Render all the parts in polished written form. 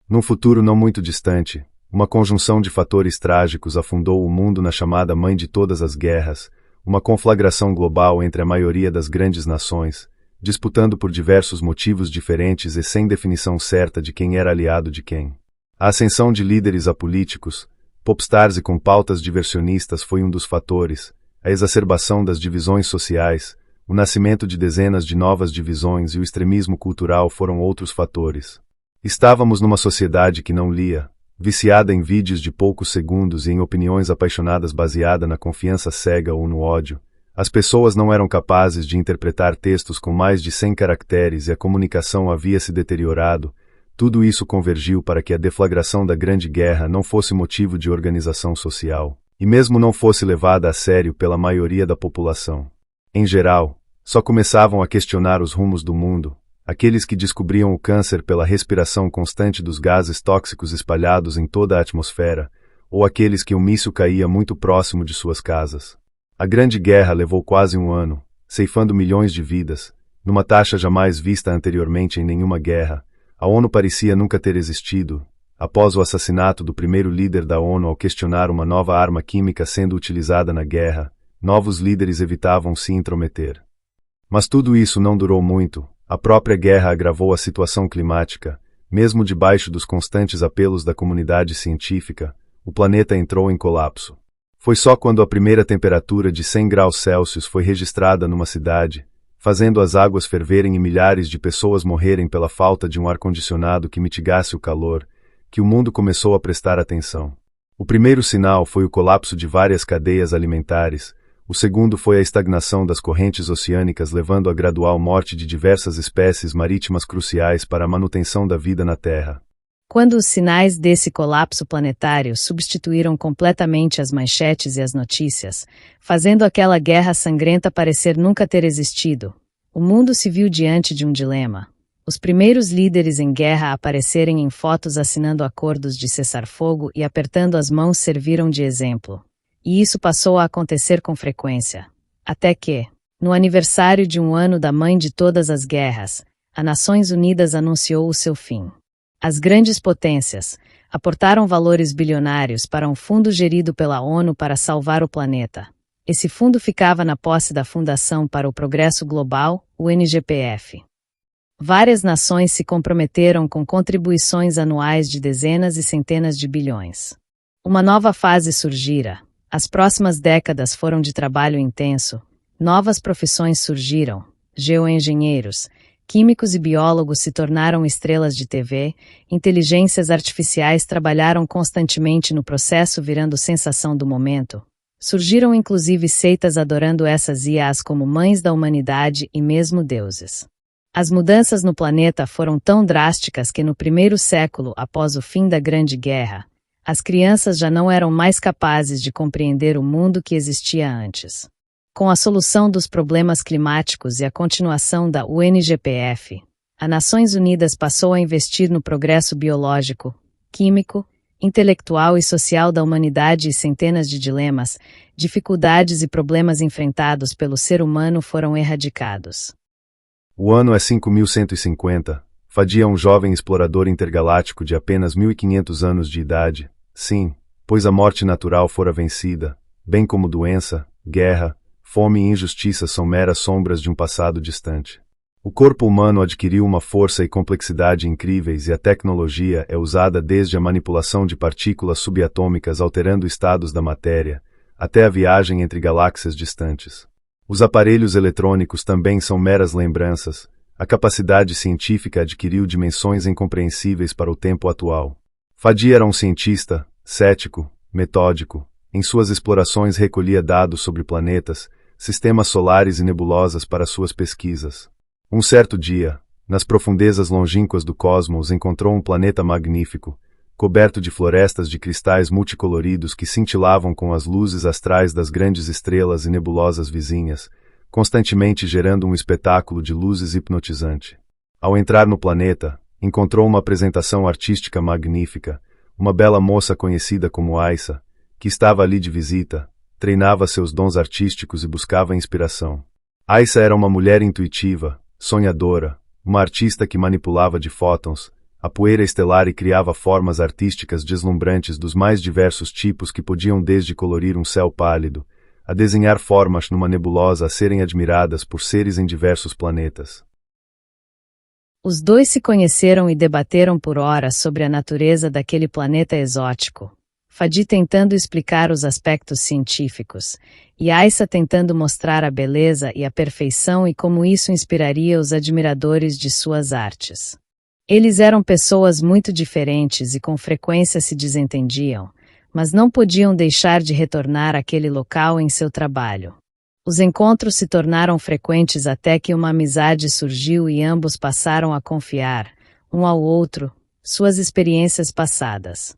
Num futuro não muito distante, uma conjunção de fatores trágicos afundou o mundo na chamada mãe de todas as guerras, uma conflagração global entre a maioria das grandes nações, disputando por diversos motivos diferentes e sem definição certa de quem era aliado de quem. A ascensão de líderes apolíticos, popstars e com pautas diversionistas foi um dos fatores, a exacerbação das divisões sociais, o nascimento de dezenas de novas divisões e o extremismo cultural foram outros fatores. Estávamos numa sociedade que não lia, viciada em vídeos de poucos segundos e em opiniões apaixonadas baseada na confiança cega ou no ódio. As pessoas não eram capazes de interpretar textos com mais de 100 caracteres e a comunicação havia se deteriorado. Tudo isso convergiu para que a deflagração da Grande Guerra não fosse motivo de organização social, e mesmo não fosse levada a sério pela maioria da população. Em geral, só começavam a questionar os rumos do mundo aqueles que descobriam o câncer pela respiração constante dos gases tóxicos espalhados em toda a atmosfera, ou aqueles que um míssil caía muito próximo de suas casas. A Grande Guerra levou quase um ano, ceifando milhões de vidas, numa taxa jamais vista anteriormente em nenhuma guerra. A ONU parecia nunca ter existido. Após o assassinato do primeiro líder da ONU ao questionar uma nova arma química sendo utilizada na guerra, novos líderes evitavam se intrometer. Mas tudo isso não durou muito. A própria guerra agravou a situação climática. Mesmo debaixo dos constantes apelos da comunidade científica, o planeta entrou em colapso. Foi só quando a primeira temperatura de 100 graus Celsius foi registrada numa cidade, fazendo as águas ferverem e milhares de pessoas morrerem pela falta de um ar-condicionado que mitigasse o calor, que o mundo começou a prestar atenção. O primeiro sinal foi o colapso de várias cadeias alimentares. O segundo foi a estagnação das correntes oceânicas, levando à gradual morte de diversas espécies marítimas cruciais para a manutenção da vida na Terra. Quando os sinais desse colapso planetário substituíram completamente as manchetes e as notícias, fazendo aquela guerra sangrenta parecer nunca ter existido, o mundo se viu diante de um dilema. Os primeiros líderes em guerra a aparecerem em fotos assinando acordos de cessar-fogo e apertando as mãos serviram de exemplo. E isso passou a acontecer com frequência. Até que, no aniversário de um ano da mãe de todas as guerras, as Nações Unidas anunciou o seu fim. As grandes potências aportaram valores bilionários para um fundo gerido pela ONU para salvar o planeta. Esse fundo ficava na posse da Fundação para o Progresso Global, o NGPF. Várias nações se comprometeram com contribuições anuais de dezenas e centenas de bilhões. Uma nova fase surgira. As próximas décadas foram de trabalho intenso. Novas profissões surgiram. Geoengenheiros, químicos e biólogos se tornaram estrelas de TV, inteligências artificiais trabalharam constantemente no processo virando sensação do momento. Surgiram inclusive seitas adorando essas IAs como mães da humanidade e mesmo deuses. As mudanças no planeta foram tão drásticas que no primeiro século após o fim da Grande Guerra, as crianças já não eram mais capazes de compreender o mundo que existia antes. Com a solução dos problemas climáticos e a continuação da UNGPF, as Nações Unidas passou a investir no progresso biológico, químico, intelectual e social da humanidade e centenas de dilemas, dificuldades e problemas enfrentados pelo ser humano foram erradicados. O ano é 5150. Fadia um jovem explorador intergaláctico de apenas 1500 anos de idade. Sim, pois a morte natural fora vencida, bem como doença, guerra, fome e injustiça são meras sombras de um passado distante. O corpo humano adquiriu uma força e complexidade incríveis e a tecnologia é usada desde a manipulação de partículas subatômicas alterando estados da matéria, até a viagem entre galáxias distantes. Os aparelhos eletrônicos também são meras lembranças. A capacidade científica adquiriu dimensões incompreensíveis para o tempo atual. Fadia era um cientista, cético, metódico. Em suas explorações recolhia dados sobre planetas, sistemas solares e nebulosas para suas pesquisas. Um certo dia, nas profundezas longínquas do cosmos, encontrou um planeta magnífico, coberto de florestas de cristais multicoloridos que cintilavam com as luzes astrais das grandes estrelas e nebulosas vizinhas, constantemente gerando um espetáculo de luzes hipnotizante. Ao entrar no planeta, encontrou uma apresentação artística magnífica, uma bela moça conhecida como Aissa, que estava ali de visita, treinava seus dons artísticos e buscava inspiração. Aissa era uma mulher intuitiva, sonhadora, uma artista que manipulava de fótons, A poeira estelar e criava formas artísticas deslumbrantes dos mais diversos tipos que podiam desde colorir um céu pálido, a desenhar formas numa nebulosa a serem admiradas por seres em diversos planetas. Os dois se conheceram e debateram por horas sobre a natureza daquele planeta exótico. Fadi tentando explicar os aspectos científicos, e Aissa tentando mostrar a beleza e a perfeição e como isso inspiraria os admiradores de suas artes. Eles eram pessoas muito diferentes e com frequência se desentendiam, mas não podiam deixar de retornar àquele local em seu trabalho. Os encontros se tornaram frequentes até que uma amizade surgiu e ambos passaram a confiar, um ao outro, suas experiências passadas.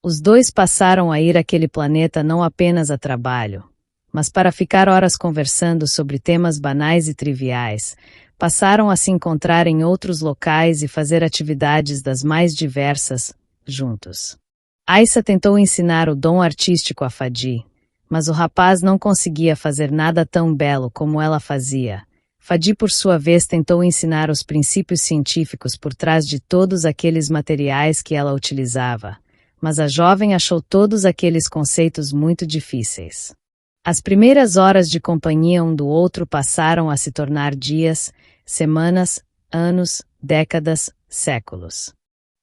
Os dois passaram a ir àquele planeta não apenas a trabalho, mas para ficar horas conversando sobre temas banais e triviais, passaram a se encontrar em outros locais e fazer atividades das mais diversas, juntos. Aissa tentou ensinar o dom artístico a Fadi, mas o rapaz não conseguia fazer nada tão belo como ela fazia. Fadi, por sua vez, tentou ensinar os princípios científicos por trás de todos aqueles materiais que ela utilizava, mas a jovem achou todos aqueles conceitos muito difíceis. As primeiras horas de companhia um do outro passaram a se tornar dias, semanas, anos, décadas, séculos.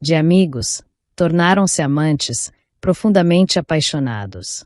De amigos, tornaram-se amantes, profundamente apaixonados.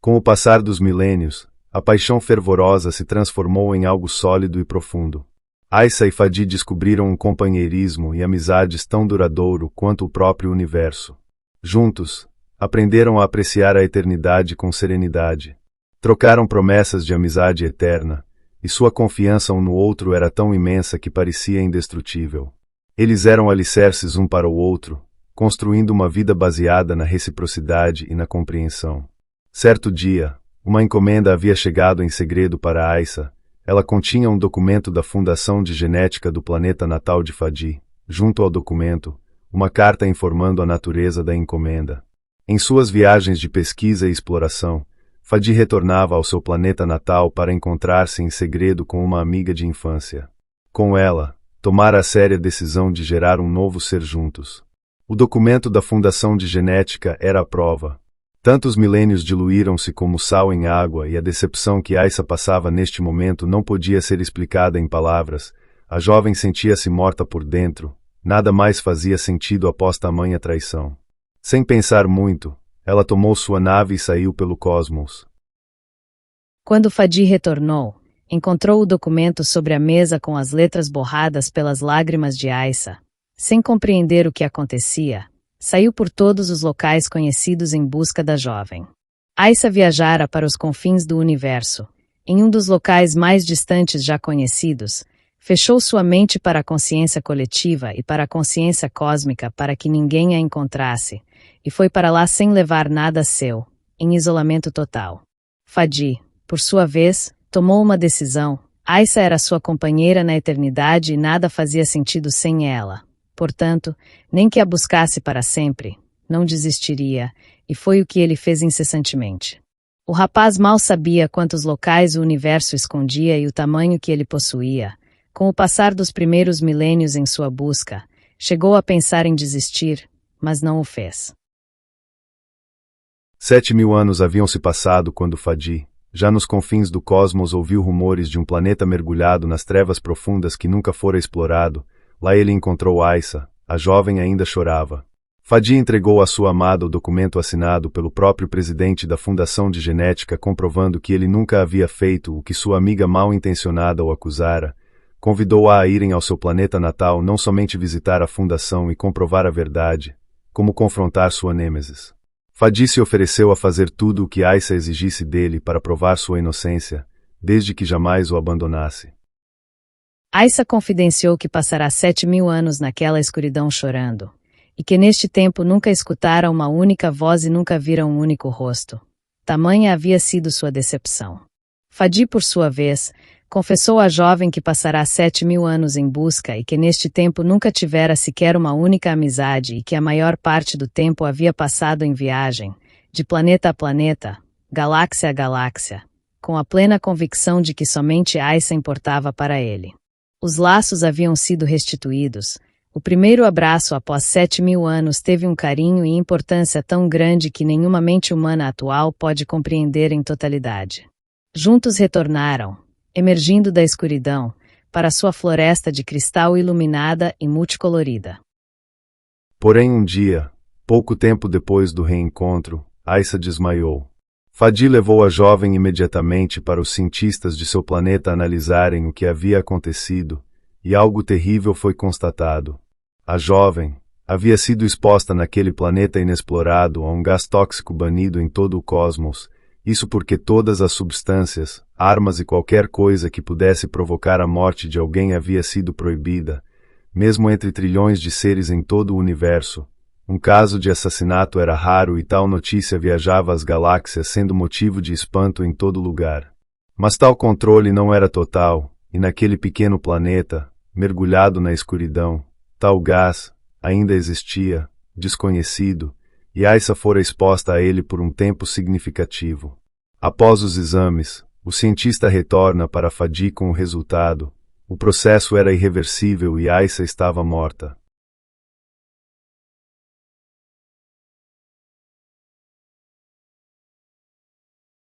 Com o passar dos milênios, a paixão fervorosa se transformou em algo sólido e profundo. Aissa e Fadi descobriram um companheirismo e amizades tão duradouro quanto o próprio universo. Juntos, aprenderam a apreciar a eternidade com serenidade. Trocaram promessas de amizade eterna, e sua confiança um no outro era tão imensa que parecia indestrutível. Eles eram alicerces um para o outro, construindo uma vida baseada na reciprocidade e na compreensão. Certo dia, uma encomenda havia chegado em segredo para Aissa. Ela continha um documento da Fundação de Genética do planeta natal de Fadi. Junto ao documento, uma carta informando a natureza da encomenda. Em suas viagens de pesquisa e exploração, Fadi retornava ao seu planeta natal para encontrar-se em segredo com uma amiga de infância. Com ela, tomara a séria decisão de gerar um novo ser juntos. O documento da Fundação de Genética era a prova. Tantos milênios diluíram-se como sal em água e a decepção que Aissa passava neste momento não podia ser explicada em palavras. A jovem sentia-se morta por dentro, nada mais fazia sentido após tamanha traição. Sem pensar muito, ela tomou sua nave e saiu pelo cosmos. Quando Fadi retornou, encontrou o documento sobre a mesa com as letras borradas pelas lágrimas de Aissa. Sem compreender o que acontecia, saiu por todos os locais conhecidos em busca da jovem. Aissa viajara para os confins do universo. Em um dos locais mais distantes já conhecidos, fechou sua mente para a consciência coletiva e para a consciência cósmica para que ninguém a encontrasse, e foi para lá sem levar nada seu, em isolamento total. Fadi, por sua vez, tomou uma decisão. Aissa era sua companheira na eternidade e nada fazia sentido sem ela. Portanto, nem que a buscasse para sempre, não desistiria, e foi o que ele fez incessantemente. O rapaz mal sabia quantos locais o universo escondia e o tamanho que ele possuía. Com o passar dos primeiros milênios em sua busca, chegou a pensar em desistir, mas não o fez. 7.000 anos haviam se passado quando Fadi, já nos confins do cosmos, ouviu rumores de um planeta mergulhado nas trevas profundas que nunca fora explorado. Lá ele encontrou Aissa. A jovem ainda chorava. Fadi entregou à sua amada o documento assinado pelo próprio presidente da Fundação de Genética, comprovando que ele nunca havia feito o que sua amiga mal-intencionada o acusara. Convidou-a a irem ao seu planeta natal não somente visitar a fundação e comprovar a verdade, como confrontar sua nêmesis. Fadi se ofereceu a fazer tudo o que Aissa exigisse dele para provar sua inocência, desde que jamais o abandonasse. Aissa confidenciou que passará 7.000 anos naquela escuridão chorando, e que neste tempo nunca escutara uma única voz e nunca vira um único rosto. Tamanha havia sido sua decepção. Fadi, por sua vez, confessou à jovem que passará 7.000 anos em busca e que neste tempo nunca tivera sequer uma única amizade e que a maior parte do tempo havia passado em viagem, de planeta a planeta, galáxia a galáxia, com a plena convicção de que somente Aissa importava para ele. Os laços haviam sido restituídos, O primeiro abraço após 7.000 anos teve um carinho e importância tão grande que nenhuma mente humana atual pode compreender em totalidade. Juntos retornaram, emergindo da escuridão, para sua floresta de cristal iluminada e multicolorida. Porém um dia, pouco tempo depois do reencontro, Aissa desmaiou. Fadi levou a jovem imediatamente para os cientistas de seu planeta analisarem o que havia acontecido, e algo terrível foi constatado. A jovem havia sido exposta naquele planeta inexplorado a um gás tóxico banido em todo o cosmos, isso porque todas as substâncias, armas e qualquer coisa que pudesse provocar a morte de alguém havia sido proibida, mesmo entre trilhões de seres em todo o universo. Um caso de assassinato era raro e tal notícia viajava as galáxias sendo motivo de espanto em todo lugar. Mas tal controle não era total, e naquele pequeno planeta, mergulhado na escuridão, tal gás ainda existia, desconhecido, e Aissa fora exposta a ele por um tempo significativo. Após os exames, o cientista retorna para Fadi com o resultado. O processo era irreversível e Aissa estava morta.